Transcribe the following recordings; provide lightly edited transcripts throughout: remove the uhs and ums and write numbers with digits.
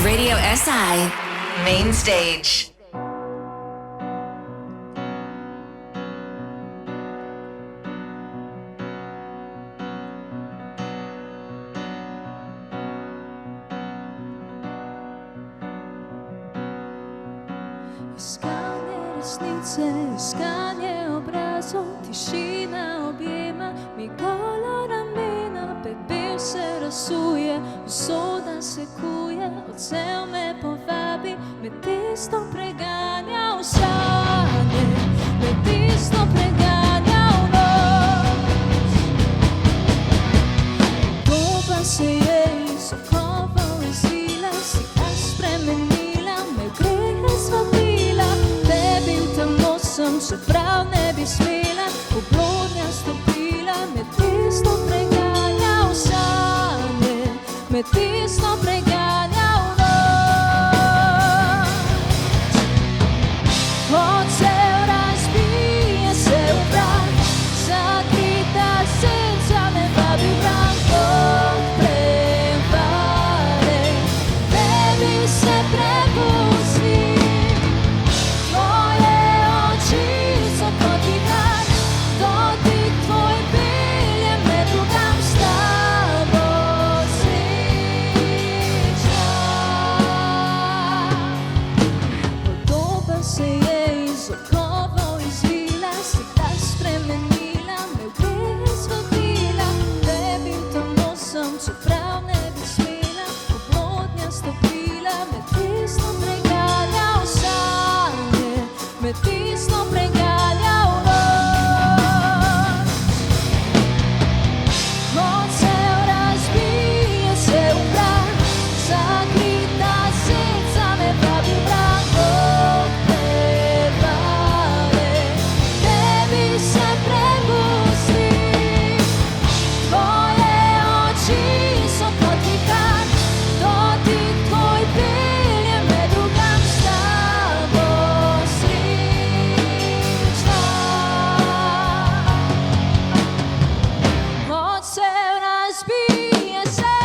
Radio SI Main Stage. Iskanje resnice, iskanje obrazov, tišina objema mi gola ramena, pepel se razsuje, usoda se kuje, odsev me povabi, me tisto preganja v sanje, me tisto preganja v noč. Doba se je iz okovov izvila, si ga spremenila, me grehe zvabila, tebi v temo sem, čeprav ne bi smela, v blodnja stopila, me tisto preganja v sanje, me tisto preganja v noč. Odsev razbije se v prah, zakrita srca me vabi v bran, kot prevare, tebi se prepustim. Tvoje oči so kot vihar, dotik tvoj pelje me drugam, s tabo srečna. Podoba se je iz okovov izvila, se ta spremenila, me v grehe zvabila, tebi v temo sem, čeprav ne bi smela, v blodnja stopila, me tisto preganja v sanje, me tisto preganja v noč. Odsev razbije se v prah, zakrita srca me vabi v bran, kot prevare, tebi se prepustim. Tvoje oči so kot vihar, dotik tvoj pelje me drugam, s tabo srečna. Odsev razbije se,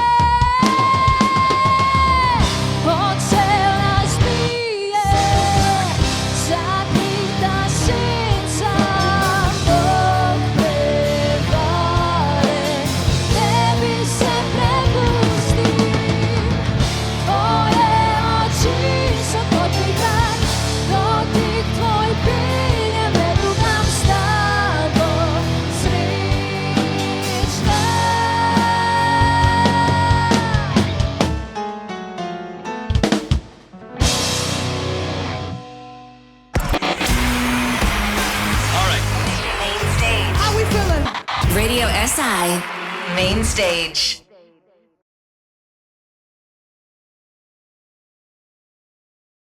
odsev razbije, zakrita srca, kot prevare, tebi se prepustim. Tvoje oči so kot vihar, dotik tvoj pelje me drugam, s tabo srečna. Main Stage. How we feeling? Radio SI Main Stage.